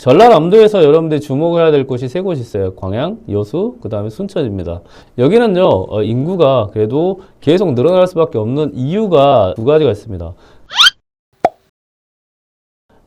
전라남도에서 여러분들이 주목해야 될 곳이 세 곳이 있어요. 광양, 여수, 그 다음에 순천입니다. 여기는요, 인구가 그래도 계속 늘어날 수밖에 없는 이유가 두 가지가 있습니다.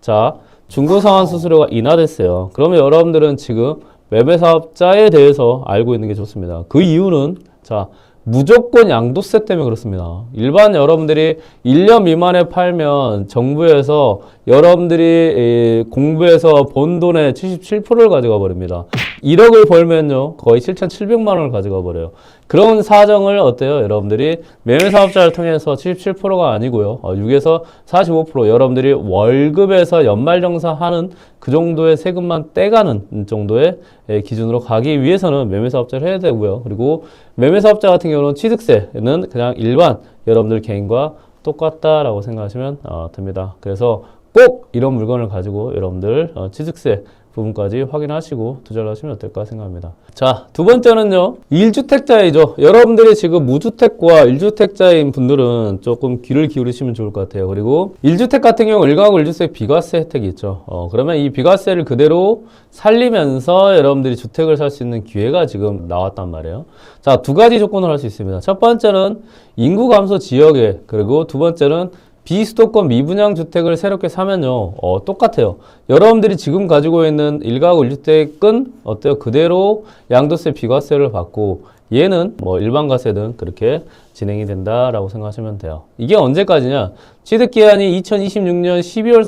자, 중고상환 수수료가 인하됐어요. 그러면 여러분들은 지금 매매사업자에 대해서 알고 있는 게 좋습니다. 그 이유는, 자, 무조건 양도세 때문에 그렇습니다. 일반 여러분들이 1년 미만에 팔면 정부에서 여러분들이 공부해서 번 돈의 77%를 가져가 버립니다. 1억을 벌면요, 거의 7,700만 원을 가져가 버려요. 그런 사정을 어때요? 여러분들이 매매사업자를 통해서 77%가 아니고요. 6에서 45% 여러분들이 월급에서 연말정산하는 그 정도의 세금만 떼가는 정도의 기준으로 가기 위해서는 매매사업자를 해야 되고요. 그리고 매매사업자 같은 경우는 취득세는 그냥 일반 여러분들 개인과 똑같다라고 생각하시면 됩니다. 그래서 꼭 이런 물건을 가지고 여러분들 취득세 부분까지 확인하시고 투자를 하시면 어떨까 생각합니다. 자, 두 번째는요, 1주택자이죠. 여러분들이 지금 무주택과 1주택자인 분들은 조금 귀를 기울이시면 좋을 것 같아요. 그리고 1주택 같은 경우 1가구 1주택 비과세 혜택이 있죠. 그러면 이 비과세를 그대로 살리면서 여러분들이 주택을 살 수 있는 기회가 지금 나왔단 말이에요. 자, 두 가지 조건을 할 수 있습니다. 첫 번째는 인구 감소 지역에, 그리고 두 번째는 비수도권 미분양 주택을 새롭게 사면요, 똑같아요. 여러분들이 지금 가지고 있는 1가구 1주택은 어때요? 그대로 양도세 비과세를 받고 얘는 뭐 일반과세든 그렇게 진행이 된다라고 생각하시면 돼요. 이게 언제까지냐? 취득기한이 2026년 12월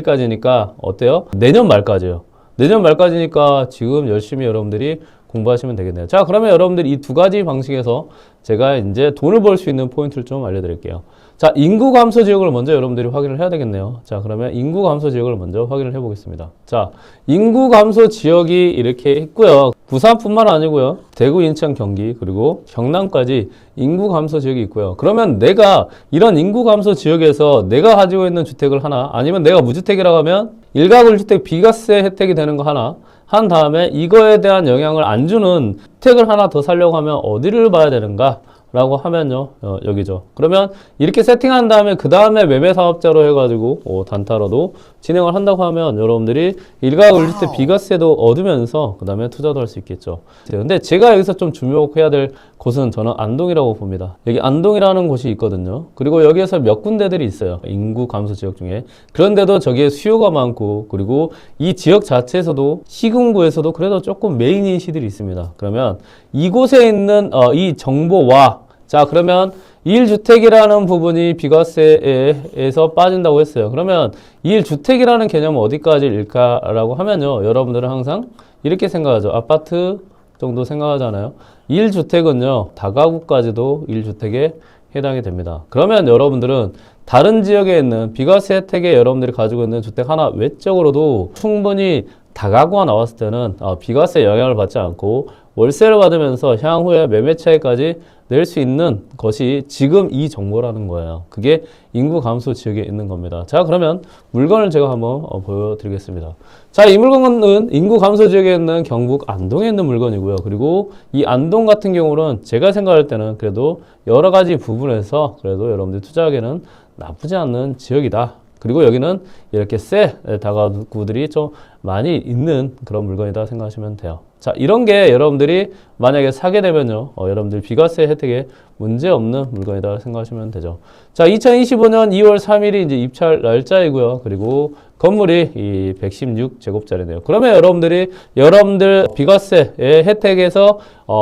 31일까지니까 어때요? 내년 말까지요. 내년 말까지니까 지금 열심히 여러분들이 공부하시면 되겠네요. 자, 그러면 여러분들이 이 두 가지 방식에서 제가 이제 돈을 벌 수 있는 포인트를 좀 알려드릴게요. 자, 인구 감소 지역을 먼저 여러분들이 확인을 해야 되겠네요. 자, 그러면 인구 감소 지역을 먼저 확인을 해 보겠습니다. 자, 인구 감소 지역이 이렇게 있고요. 부산뿐만 아니고요. 대구, 인천, 경기, 그리고 경남까지 인구 감소 지역이 있고요. 그러면 내가 이런 인구 감소 지역에서 내가 가지고 있는 주택을 하나, 아니면 내가 무주택이라고 하면 1가구 1주택 비과세 혜택이 되는 거 하나 한 다음에 이거에 대한 영향을 안 주는 주택을 하나 더 살려고 하면 어디를 봐야 되는가? 라고 하면요, 여기죠. 그러면 이렇게 세팅한 다음에 그 다음에 매매사업자로 해가지고 단타로도 진행을 한다고 하면 여러분들이 1가구 1주택 비과세도 얻으면서 그 다음에 투자도 할 수 있겠죠. 근데 제가 여기서 좀 주목해야 될 곳은 저는 안동이라고 봅니다. 여기 안동이라는 곳이 있거든요. 그리고 여기에서 몇 군데들이 있어요. 인구 감소 지역 중에. 그런데도 저기에 수요가 많고, 그리고 이 지역 자체에서도 시군구에서도 그래도 조금 메인인 시들이 있습니다. 그러면 이곳에 있는 이 정보와, 자, 그러면 1주택이라는 부분이 비과세에서 빠진다고 했어요. 그러면 1주택이라는 개념은 어디까지일까라고 하면요, 여러분들은 항상 이렇게 생각하죠. 아파트 정도 생각하잖아요. 1주택은요, 다가구까지도 1주택에 해당이 됩니다. 그러면 여러분들은 다른 지역에 있는 비과세 혜택에 여러분들이 가지고 있는 주택 하나 외적으로도 충분히 다가구가 나왔을 때는 비과세 영향을 받지 않고 월세를 받으면서 향후에 매매 차익까지 낼 수 있는 것이 지금 이 정보라는 거예요. 그게 인구 감소 지역에 있는 겁니다. 자, 그러면 물건을 제가 한번 보여드리겠습니다. 자, 이 물건은 인구 감소 지역에 있는 경북 안동에 있는 물건이고요. 그리고 이 안동 같은 경우는 제가 생각할 때는 그래도 여러 가지 부분에서 그래도 여러분들이 투자하기에는 나쁘지 않는 지역이다. 그리고 여기는 이렇게 새 다가구들이 좀 많이 있는 그런 물건이다 생각하시면 돼요. 자, 이런 게 여러분들이 만약에 사게 되면요, 여러분들 비과세 혜택에 문제 없는 물건이다 생각하시면 되죠. 자, 2025년 2월 3일이 이제 입찰 날짜이고요. 그리고 건물이 이 116제곱짜리네요. 그러면 여러분들 비과세의 혜택에서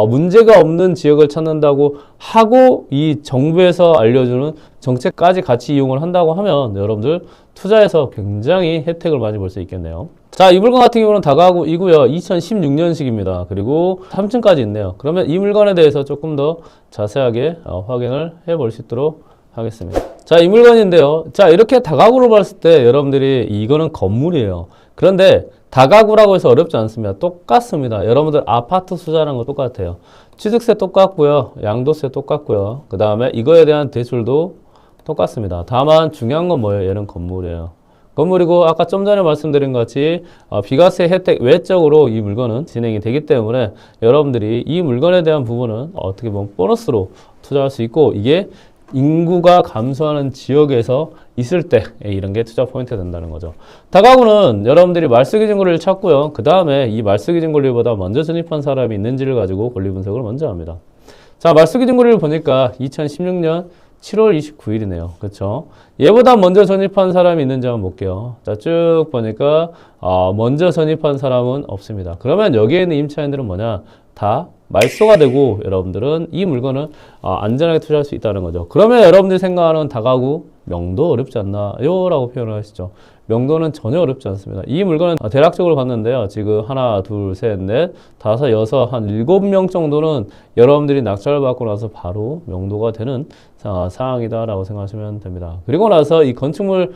문제가 없는 지역을 찾는다고 하고 이 정부에서 알려주는 정책까지 같이 이용을 한다고 하면 여러분들 투자해서 굉장히 혜택을 많이 볼 수 있겠네요. 자, 이 물건 같은 경우는 다가구이고요. 2016년식입니다. 그리고 3층까지 있네요. 그러면 이 물건에 대해서 조금 더 자세하게 확인을 해볼 수 있도록 하겠습니다. 자, 이 물건인데요. 자, 이렇게 다가구로 봤을 때 여러분들이 이거는 건물이에요. 그런데 다가구라고 해서 어렵지 않습니다. 똑같습니다. 여러분들 아파트 투자라는 거 똑같아요. 취득세 똑같고요. 양도세 똑같고요. 그 다음에 이거에 대한 대출도 똑같습니다. 다만 중요한 건 뭐예요? 얘는 건물이에요. 건물이고 아까 좀 전에 말씀드린 것 같이 비과세 혜택 외적으로 이 물건은 진행이 되기 때문에 여러분들이 이 물건에 대한 부분은 어떻게 보면 보너스로 투자할 수 있고, 이게 인구가 감소하는 지역에서 있을 때 이런 게 투자 포인트가 된다는 거죠. 다가구는 여러분들이 말쓰기 진권리를 찾고요. 그 다음에 이 말쓰기 진권리보다 먼저 진입한 사람이 있는지를 가지고 권리 분석을 먼저 합니다. 자, 말쓰기 진권리를 보니까 2016년 7월 29일이네요. 그렇죠? 얘보다 먼저 전입한 사람이 있는지 한번 볼게요. 자, 쭉 보니까 먼저 전입한 사람은 없습니다. 그러면 여기에 있는 임차인들은 뭐냐? 다 말소가 되고 여러분들은 이 물건을 안전하게 투자할 수 있다는 거죠. 그러면 여러분들이 생각하는 다가구 명도 어렵지 않나요? 라고 표현을 하시죠. 명도는 전혀 어렵지 않습니다. 이 물건은 대략적으로 봤는데요. 지금 하나, 둘, 셋, 넷, 다섯, 여섯, 한 7명 정도는 여러분들이 낙찰을 받고 나서 바로 명도가 되는 상황이다라고 생각하시면 됩니다. 그리고 나서 이 건축물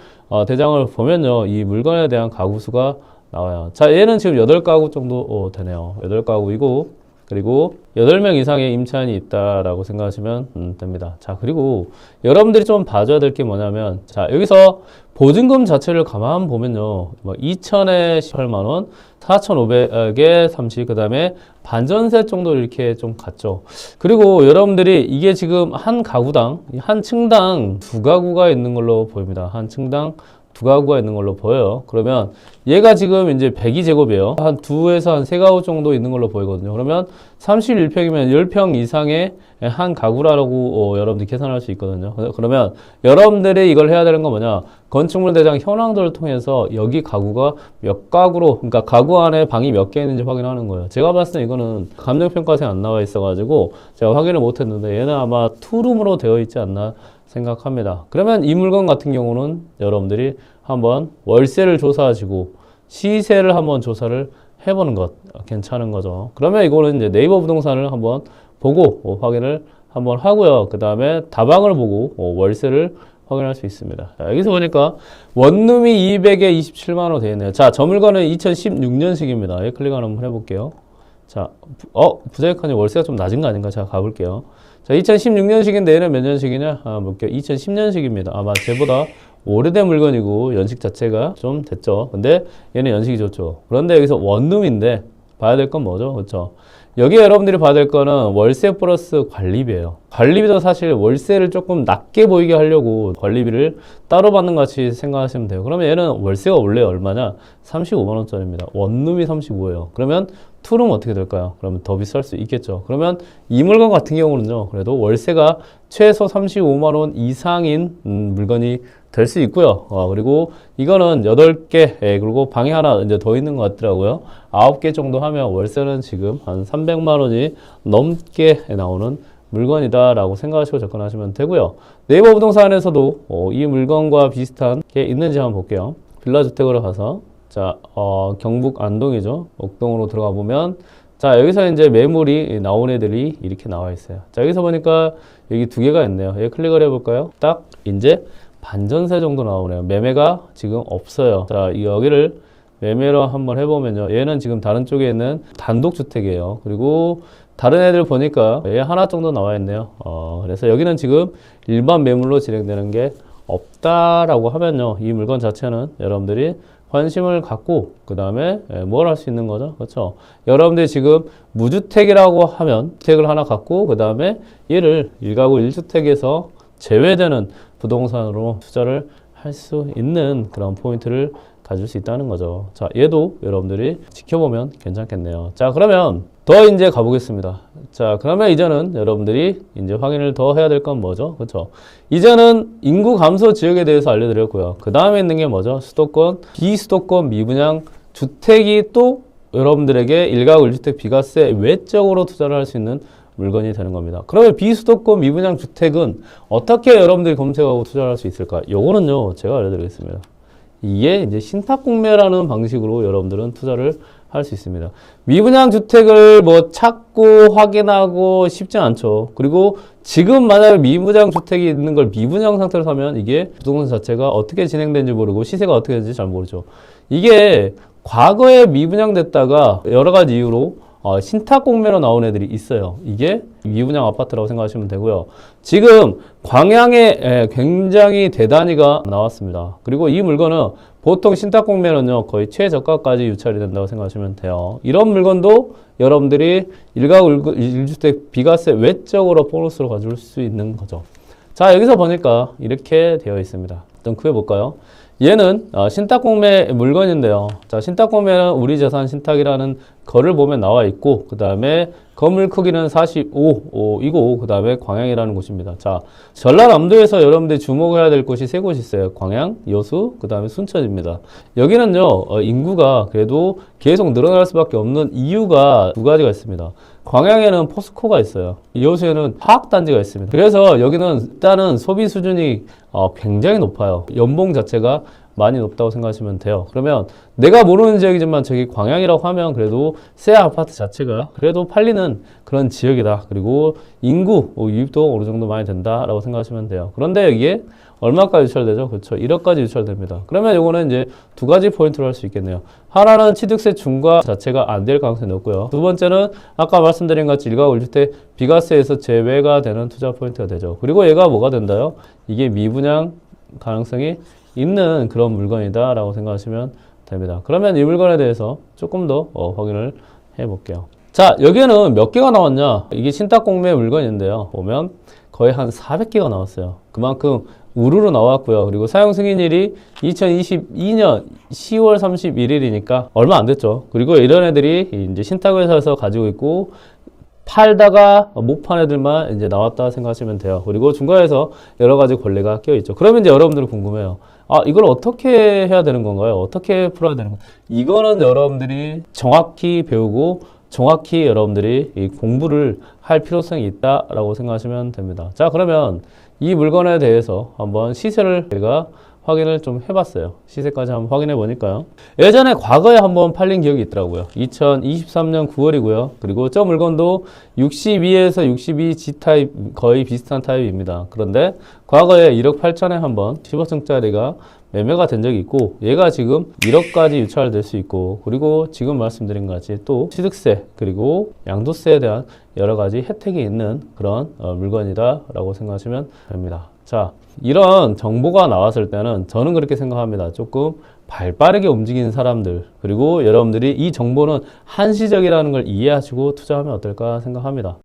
대장을 보면요. 이 물건에 대한 가구 수가 나와요. 자, 얘는 지금 8가구 정도 되네요. 8가구이고 그리고 8명 이상의 임차인이 있다라고 생각하시면 됩니다. 자, 그리고 여러분들이 좀 봐줘야 될 게 뭐냐면, 자, 여기서 보증금 자체를 가만 보면요. 2,000에 18만원, 4,500에 30, 그 다음에 반전세 정도 이렇게 좀 갔죠. 그리고 여러분들이 이게 지금 한 가구당, 한 층당 2가구가 있는 걸로 보입니다. 한 층당 2가구가 있는 걸로 보여요. 그러면 얘가 지금 이제 102제곱이에요. 한 2에서 한 3가구 정도 있는 걸로 보이거든요. 그러면 31평이면 10평 이상의 한 가구라고 여러분들이 계산할 수 있거든요. 그러면 여러분들이 이걸 해야 되는 건 뭐냐? 건축물 대장 현황도를 통해서 여기 가구가 몇 가구로, 그러니까 가구 안에 방이 몇 개 있는지 확인하는 거예요. 제가 봤을 때 이거는 감정평가서에 안 나와 있어가지고 제가 확인을 못 했는데 얘는 아마 투룸으로 되어 있지 않나 생각합니다. 그러면 이 물건 같은 경우는 여러분들이 한번 월세를 조사하시고 시세를 한번 조사를 해보는 것 괜찮은 거죠. 그러면 이거는 이제 네이버 부동산을 한번 보고 확인을 한번 하고요. 그 다음에 다방을 보고 월세를 확인할 수 있습니다. 자, 여기서 보니까 원룸이 200에 27만원 되어 있네요. 자, 저 물건은 2016년식입니다. 예, 클릭 한번 해볼게요. 자, 부자익하니 월세가 좀 낮은 거 아닌가? 제가 가볼게요. 자, 2016년식인데 얘는 몇 년식이냐? 볼게요. 2010년식입니다. 아마 쟤보다 오래된 물건이고 연식 자체가 좀 됐죠. 근데 얘는 연식이 좋죠. 그런데 여기서 원룸인데 봐야 될 건 뭐죠? 그렇죠? 여기 여러분들이 봐야 될 거는 월세 플러스 관리비예요. 관리비도 사실 월세를 조금 낮게 보이게 하려고 관리비를 따로 받는 것 같이 생각하시면 돼요. 그러면 얘는 월세가 원래 얼마냐? 35만 원짜리입니다. 원룸이 35예요. 그러면 투룸 어떻게 될까요? 그러면 더 비쌀 수 있겠죠. 그러면 이 물건 같은 경우는요. 그래도 월세가 최소 35만 원 이상인 물건이 될 수 있고요. 그리고 이거는 8개, 그리고 방이 하나 이제 더 있는 것 같더라고요. 9개 정도 하면 월세는 지금 한 300만 원이 넘게 나오는 물건이다라고 생각하시고 접근하시면 되고요. 네이버 부동산에서도 이 물건과 비슷한 게 있는지 한번 볼게요. 빌라주택으로 가서 자, 경북 안동이죠. 옥동으로 들어가 보면 자, 여기서 이제 매물이 나온 애들이 이렇게 나와 있어요. 자, 여기서 보니까 여기 2개가 있네요. 여기 클릭을 해볼까요? 딱 이제 반전세 정도 나오네요. 매매가 지금 없어요. 자, 여기를 매매로 한번 해보면요. 얘는 지금 다른 쪽에 있는 단독주택이에요. 그리고 다른 애들 보니까 얘 하나 정도 나와 있네요. 그래서 여기는 지금 일반 매물로 진행되는 게 없다라고 하면요. 이 물건 자체는 여러분들이 관심을 갖고 그 다음에 뭘 할 수 있는 거죠? 그렇죠? 여러분들이 지금 무주택이라고 하면 주택을 하나 갖고 그 다음에 얘를 1가구 1주택에서 제외되는 부동산으로 투자를 할 수 있는 그런 포인트를 가질 수 있다는 거죠. 자, 얘도 여러분들이 지켜보면 괜찮겠네요. 자, 그러면 더 이제 가보겠습니다. 자, 그러면 이제는 여러분들이 이제 확인을 더 해야 될 건 뭐죠? 그렇죠? 이제는 인구 감소 지역에 대해서 알려드렸고요. 그 다음에 있는 게 뭐죠? 수도권, 비수도권 미분양 주택이 또 여러분들에게 1가구 1주택 비과세 외적으로 투자를 할 수 있는 물건이 되는 겁니다. 그러면 비수도권 미분양 주택은 어떻게 여러분들이 검색하고 투자를 할 수 있을까? 요거는요, 제가 알려드리겠습니다. 이게 이제 신탁공매라는 방식으로 여러분들은 투자를 할 수 있습니다. 미분양 주택을 뭐 찾고 확인하고 쉽지 않죠. 그리고 지금 만약에 미분양 주택이 있는 걸 미분양 상태로 사면 이게 부동산 자체가 어떻게 진행되는지 모르고 시세가 어떻게 되는지 잘 모르죠. 이게 과거에 미분양 됐다가 여러 가지 이유로 신탁공매로 나온 애들이 있어요. 이게 미분양 아파트라고 생각하시면 되고요. 지금 광양에 굉장히 대단위가 나왔습니다. 그리고 이 물건은 보통 신탁공매는요, 거의 최저가까지 유찰이 된다고 생각하시면 돼요. 이런 물건도 여러분들이 1가구 1주택 비과세 외적으로 보너스로 가져올 수 있는 거죠. 자, 여기서 보니까 이렇게 되어 있습니다. 좀 크게 볼까요? 얘는 신탁공매 물건인데요. 자, 신탁공매는 우리 재산 신탁이라는 거를 보면 나와 있고, 그 다음에 건물 크기는 45이고, 그 다음에 광양이라는 곳입니다. 자, 전라남도에서 여러분들이 주목해야 될 곳이 세 곳이 있어요. 광양, 여수, 그 다음에 순천입니다. 여기는요, 인구가 그래도 계속 늘어날 수밖에 없는 이유가 두 가지가 있습니다. 광양에는 포스코가 있어요. 여수에는 화학단지가 있습니다. 그래서 여기는 일단은 소비 수준이 굉장히 높아요. 연봉 자체가 많이 높다고 생각하시면 돼요. 그러면 내가 모르는 지역이지만 저기 광양이라고 하면 그래도 새 아파트 자체가 그래도 팔리는 그런 지역이다. 그리고 인구 유입도 어느 정도 많이 된다라고 생각하시면 돼요. 그런데 여기에 얼마까지 유찰되죠? 그렇죠. 1억까지 유찰됩니다. 그러면 요거는 이제 두 가지 포인트로 할 수 있겠네요. 하나는 취득세 중과 자체가 안 될 가능성이 높고요. 두 번째는 아까 말씀드린 것 같이 일가구 1주택 비과세에서 제외가 되는 투자 포인트가 되죠. 그리고 얘가 뭐가 된다요? 이게 미분양 가능성이 있는 그런 물건이다 라고 생각하시면 됩니다. 그러면 이 물건에 대해서 조금 더 확인을 해 볼게요. 자, 여기에는 몇 개가 나왔냐? 이게 신탁공매 물건인데요. 보면 거의 한 400개가 나왔어요. 그만큼 우르르 나왔고요. 그리고 사용 승인일이 2022년 10월 31일이니까 얼마 안 됐죠. 그리고 이런 애들이 이제 신탁회사에서 가지고 있고 팔다가 못 판 애들만 이제 나왔다 생각하시면 돼요. 그리고 중간에서 여러 가지 권리가 껴 있죠. 그러면 이제 여러분들은 궁금해요. 아, 이걸 어떻게 해야 되는 건가요? 어떻게 풀어야 되는 건가요? 이거는 여러분들이 정확히 배우고 정확히 여러분들이 이 공부를 할 필요성이 있다라고 생각하시면 됩니다. 자, 그러면 이 물건에 대해서 한번 시세를 제가 확인을 좀 해봤어요. 시세까지 한번 확인해 보니까요. 예전에 과거에 한번 팔린 기억이 있더라고요. 2023년 9월이고요. 그리고 저 물건도 62에서 62 G타입 거의 비슷한 타입입니다. 그런데 과거에 1억 8천에 한번 15층짜리가 매매가 된 적이 있고 얘가 지금 1억까지 유찰될 수 있고 그리고 지금 말씀드린 것 같이 또 취득세 그리고 양도세에 대한 여러 가지 혜택이 있는 그런 물건이다 라고 생각하시면 됩니다. 자, 이런 정보가 나왔을 때는 저는 그렇게 생각합니다. 조금 발빠르게 움직이는 사람들 그리고 여러분들이 이 정보는 한시적이라는 걸 이해하시고 투자하면 어떨까 생각합니다.